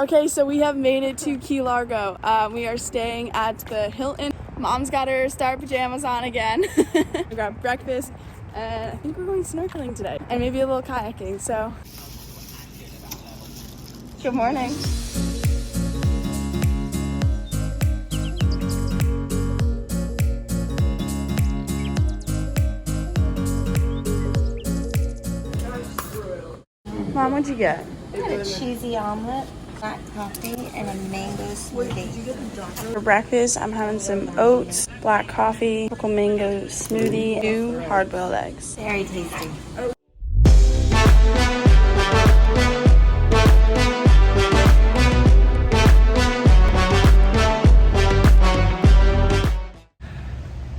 Okay, so we have made it to Key Largo. We are staying at the Hilton. Mom's got her star pajamas on again. We got breakfast, and I think we're going snorkeling today, and maybe a little kayaking, so. Good morning. Mom, what'd you get? I got a cheesy omelet, black coffee, and a mango smoothie. For breakfast, I'm having some oats, black coffee, tropical mango smoothie, 2 hard-boiled eggs. Very tasty.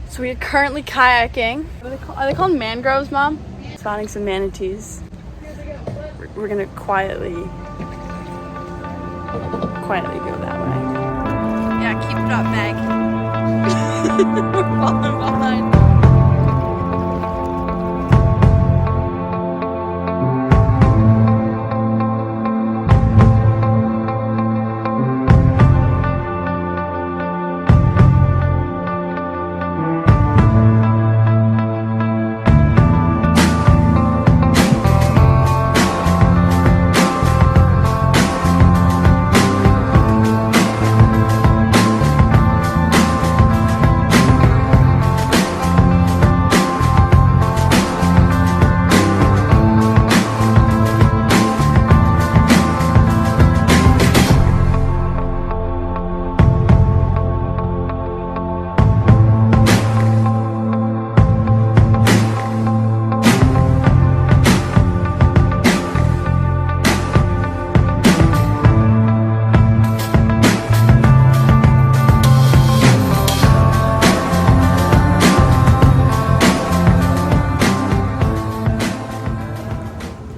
So we are currently kayaking. What are they called? Mangroves, Mom? Spotting some manatees. We're gonna quietly go that way. Yeah, keep it up, Meg. We're falling behind.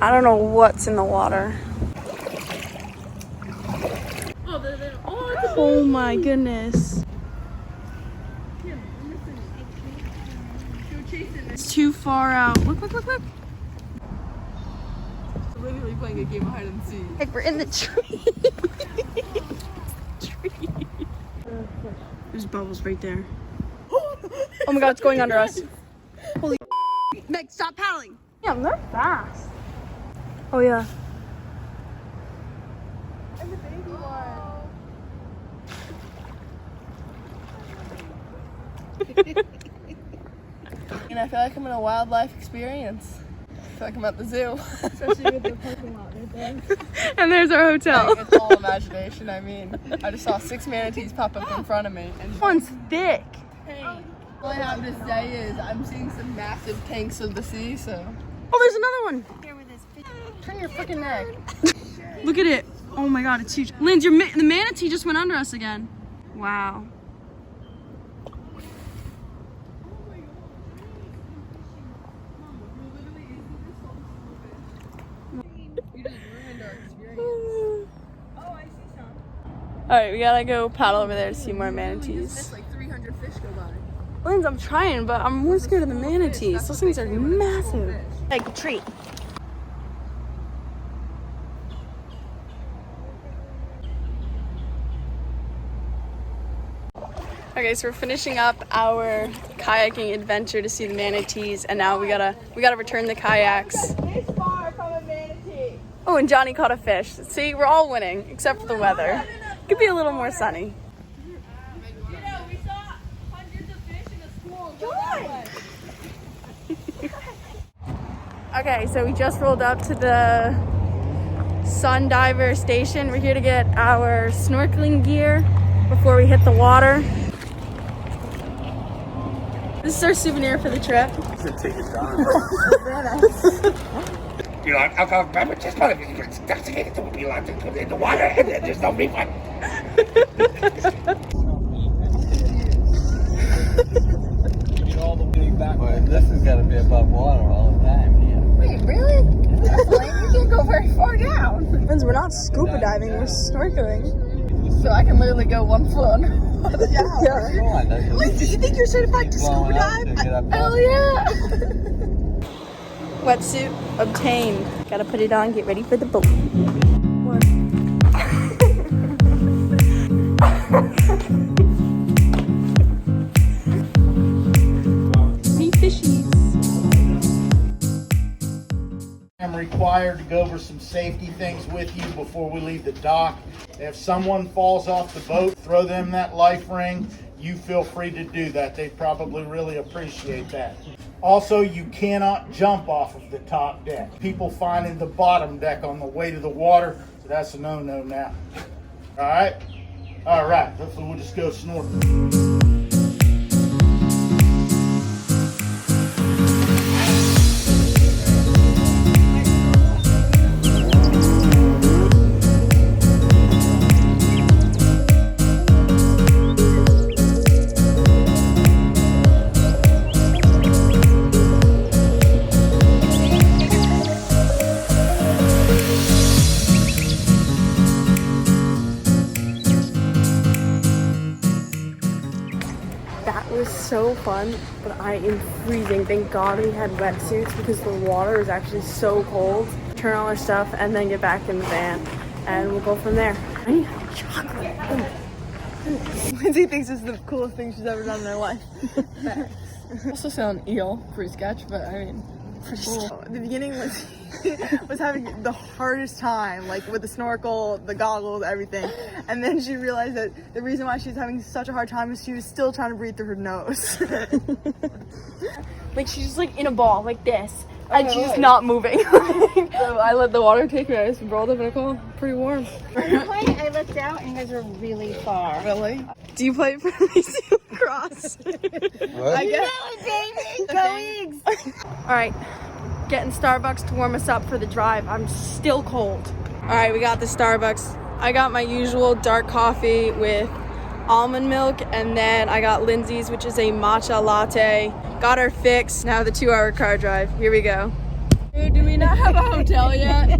I don't know what's in the water. Oh my goodness. It's too far out. Look, look, look, look. We're literally playing a game of hide and seek. Like we're in the tree. There's bubbles right there. Oh my god, it's going under us. Holy Meg, stop paddling. Damn, they're fast. Oh yeah. And the baby one. And I feel like I'm in a wildlife experience. I feel like I'm at the zoo. Especially with the parking lot right there. And there's our hotel. Like, it's all imagination. I mean, I just saw 6 manatees pop up in front of me. And One's thick. hey, all I have to say is I'm seeing some massive tanks of the sea, so. Oh, there's another one. Turn your freaking neck. Look at it. Oh my god, it's huge. Linz, the manatee just went under us again. Wow. You just ruined our experience. Oh, I see some. Alright, we gotta go paddle over there to see more Literally just manatees. missed like 300 fish go by. Linz, I'm trying, but I'm more scared of the manatees. Those things are massive. Like a treat. Okay, so we're finishing up our kayaking adventure to see the manatees, and now we gotta return the kayaks. This far from a manatee. Oh, and Johnny caught a fish. See, we're all winning, except for the weather. Could be a little more sunny. You know, we saw hundreds of fish in the school. Go that way. Okay, so we just rolled up to the sun diver station. We're here to get our snorkeling gear before we hit the water. This is our souvenir for the trip. Take it down. You know, alcohol beverages, but if you're intoxicated, it will be allowed to come in the water, and then there's no refund. This has got to be above water all the time. Yeah. Wait, really? You can't go very far down. Friends, we're not scuba diving, we're snorkeling. So I can literally go 1 foot under. Yeah. Wait, did you think you're certified to scuba dive? Hell yeah! Wetsuit obtained. Gotta put it on, get ready for the boat. Neat fishies. I'm required to go over some safety things with you before we leave the dock. If someone falls off the boat, throw them that life ring. You feel free to do that. They probably really appreciate that. Also, you cannot jump off of the top deck. People finding the bottom deck on the way to the water, so that's a no-no now. All right? All right, hopefully we'll just go snorkeling. That was so fun, but I am freezing. Thank God we had wetsuits because the water is actually so cold. Turn all our stuff and then get back in the van and we'll go from there. I need chocolate. Lindsay thinks this is the coolest thing she's ever done in her life. Also sound eel, pretty sketch, but I mean, pretty cool. The beginning was having the hardest time, like with the snorkel, the goggles, everything. And then she realized that the reason why she was having such a hard time is she was still trying to breathe through her nose. Like she's just like in a ball like this. And she's just not moving. So I let the water take her. I just rolled up in a call. Pretty warm. At one point, I looked out and you guys were really far. Really? Do you play for Lacey Lacrosse? What? I guess. Baby, go Eagles! Alright, getting Starbucks to warm us up for the drive. I'm still cold. Alright, we got the Starbucks. I got my usual dark coffee with almond milk, and then I got Lindsay's, which is a matcha latte. Got our fix. Now the 2-hour car drive. Here we go. Dude, do we not have a hotel yet?